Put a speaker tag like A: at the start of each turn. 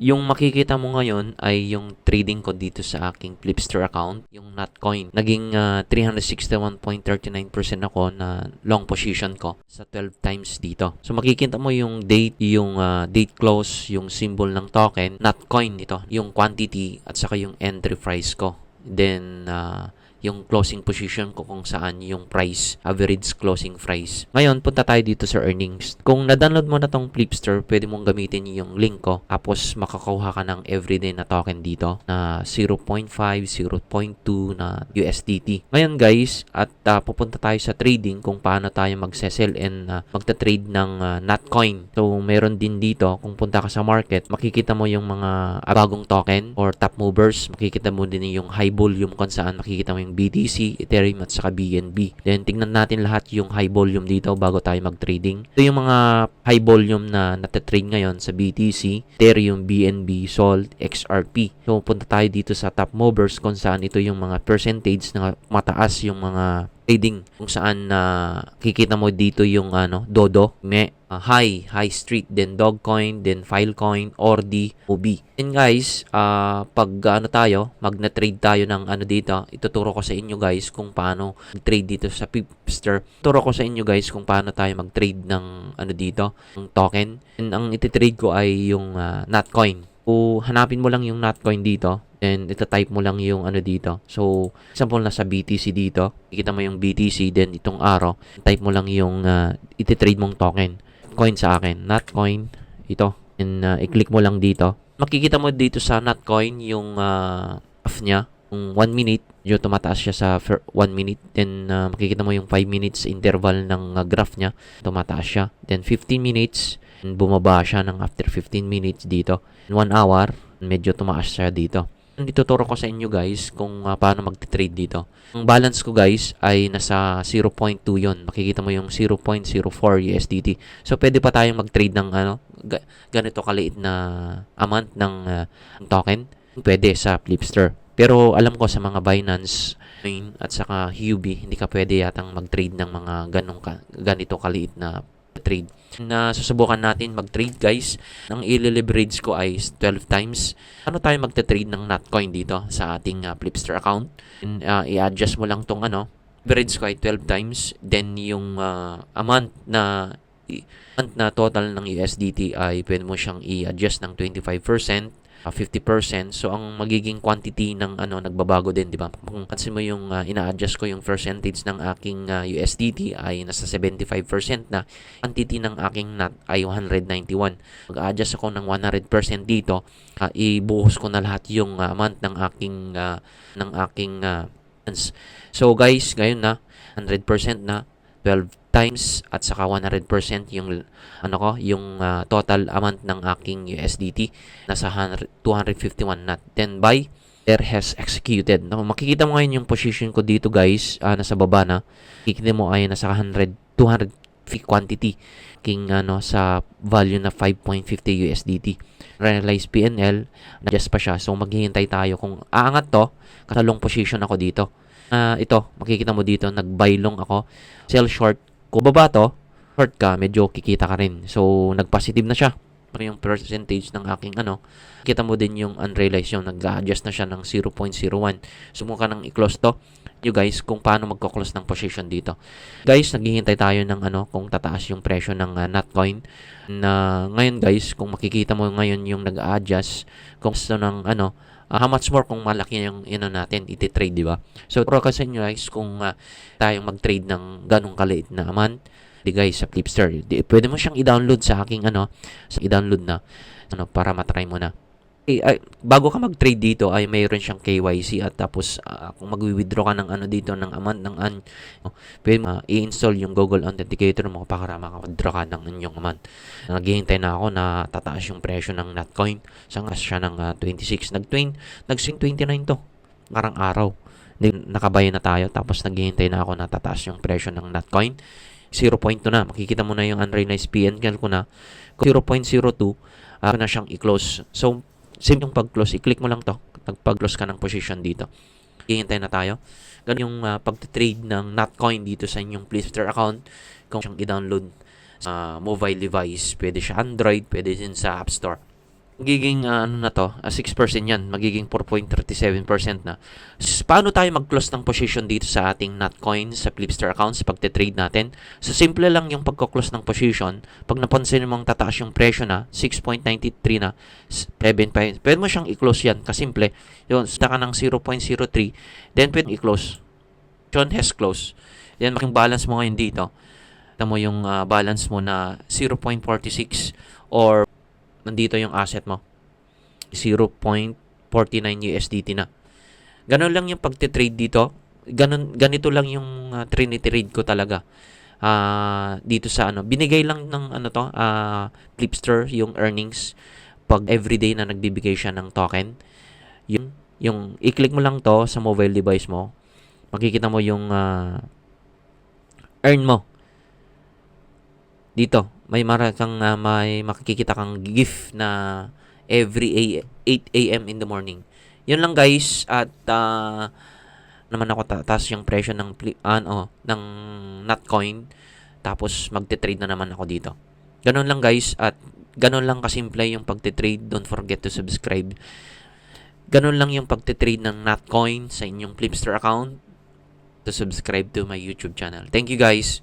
A: Yung makikita mo ngayon ay yung trading ko dito sa aking Flipster account, yung Notcoin. Naging 361.39% ako na long position ko sa 12 times dito. So makikita mo yung date, yung date close, yung symbol ng token, Notcoin ito, yung quantity at saka yung entry price ko. Then yung closing position ko kung saan yung price, average closing price. Ngayon, punta tayo dito sa earnings. Kung na-download mo na tong Flipster, pwede mong gamitin yung link ko. Tapos, makakuha ka ng everyday na token dito na 0.5, 0.2 na USDT. Ngayon guys, at pupunta tayo sa trading kung paano tayo mag-sell and magta-trade ng Notcoin. So, meron din dito, kung punta ka sa market, makikita mo yung mga bagong token or top movers. Makikita mo din yung high volume kung saan makikita mo yung BTC, Ethereum at saka BNB. Then tingnan natin lahat yung high volume dito bago tayo mag-trading. Ito yung mga high volume na natatrade ngayon sa BTC, Ethereum, BNB, SOL, XRP. So punta tayo dito sa top movers kung saan ito yung mga percentage na mataas yung mga trading kung saan kikita mo dito yung Dodo, High Street, then Dogcoin, then Filecoin, Ordi, OB. And guys, pag magna-trade tayo ng dito, ituturo ko sa inyo guys kung paano mag-trade dito sa Flipster. Ituturo ko sa inyo guys kung paano tayo mag-trade ng dito, ng token. And ang ititrade ko ay yung Notcoin. So, hanapin mo lang yung Notcoin dito. Then, ita-type mo lang yung dito. So, example, nasa BTC dito. Ikita mo yung BTC, then itong arrow. Type mo lang yung ititrade mong token. Coin sa akin. Notcoin. Ito. And, i-click mo lang dito. Makikita mo dito sa Notcoin yung graph niya. Yung 1 minute. Medyo tumataas siya sa 1 minute. Then, makikita mo yung 5 minutes interval ng graph niya. Tumataas siya. Then, 15 minutes. Bumaba siya ng after 15 minutes dito. 1 hour, medyo tumaas siya dito. Ituturo ko sa inyo guys kung paano mag-trade dito. Ang balance ko guys ay nasa 0.2 yon. Makikita mo yung 0.04 USDT. So pwede pa tayong mag-trade ng ganito kaliit na amount ng token. Pwede sa Flipster. Pero alam ko sa mga Binance at saka Huobi, hindi ka pwede yatang mag-trade ng mga ganito kaliit na trade. Na susubukan natin mag-trade guys. Ang i-leverage ko ay 12 times. Ano tayo magta-trade ng Notcoin dito sa ating Flipster account? And, i-adjust mo lang tong leverage ko ay 12 times. Then yung amount na total ng USDT ay pwede mo siyang i-adjust ng 25%. 50%. So, ang magiging quantity ng nagbabago din, di ba? Kung pansin mo yung ina-adjust ko yung percentage ng aking USDT ay nasa 75% na. Quantity ng aking NOT ay 191. Mag-adjust ako ng 100% dito. Ibuhos ko na lahat yung amount ng aking So, guys, ngayon na 100% na 12 times at saka 100% yung total amount ng aking USDT nasa 251 NOT. Then buy there has executed. Makikita mo ngayon yung position ko dito guys, nasa baba na. Makikita mo ay nasa 200 quantity king sa value na 5.50 USDT. Realized PNL, adjust pa siya. So maghihintay tayo kung aangat to, kasi long position ako dito. Ito, makikita mo dito, nag-buy long ako, sell short. Kung baba to, short ka, medyo kikita ka rin. So, nag-positive na siya. Yung percentage ng aking kita mo din yung unrealized yung nag-adjust na siya ng 0.01. Sumuka nang i-close to. You guys, kung paano magko-close ng position dito. Guys, naghihintay tayo ng kung tataas yung presyo ng Notcoin. Na ngayon guys, kung makikita mo ngayon yung nag-adjust, kung gusto ng how much more kung malaki yung natin iti-trade, di ba? So, turo kasi nyo guys kung tayong mag-trade ng ganong kaliit na amount. Di guys, sa Flipster. Pwede mo siyang i-download sa aking i-download na para matry mo na. Bago ka mag-trade dito ay mayroon siyang KYC at tapos kung magwi-withdraw ka ng dito ng amount ng pwede i-install yung Google Authenticator mo para maka-withdraw ka ng inyong amount. Naghihintay na ako na tataas yung presyo ng Notcoin. Sangas siya ng 26. Nag-swing 29 to. Parang araw. Nakabayan na tayo tapos naghihintay na ako na tataas yung presyo ng Notcoin. 0.2 na. Makikita mo na yung unrealized PNL ko na. 0.02 na siyang i-close. So, same yung pag-close. I-click mo lang to. Pag-close ka ng position dito. Hihintay na tayo. Ganun yung pag-trade ng Notcoin dito sa inyong Flipster account. Kung siyang i-download sa mobile device. Pwede siya Android. Pwede din sa App Store. magiging ano na to, 6% yan, magiging 4.37% na. Paano tayo mag-close ng position dito sa ating Notcoin sa Flipster account sa pagte-trade natin? So simple lang yung pagko-close ng position. Pag napansin mong tataas yung presyo na 6.93 na 7, pwede mo siyang i-close yan, kasimple. Yun, saka ng 0.03, then pwede i-close. Position has closed. Then making balance mo ngayon dito. Ito mo yung balance mo na 0.46 or nandito yung asset mo. 0.49 USDT na. Ganon lang yung pagte-trade dito. Ganito lang yung trade ko talaga. Dito sa ano, binigay lang ng ano to, Flipster yung earnings pag everyday na nagbibigay siya ng token. Yung i-click mo lang to sa mobile device mo. Makikita mo yung earn mo. Dito, may makikita kang gift na every 8 a.m. in the morning. Yun lang guys, at naman ako taas yung presyo ng ng Notcoin, tapos magte-trade na naman ako dito. Ganun lang guys, at ganun lang kasimple yung pagte-trade. Don't forget to subscribe. Ganun lang yung pagte-trade ng Notcoin sa inyong Flipster account. To subscribe to my YouTube channel. Thank you guys.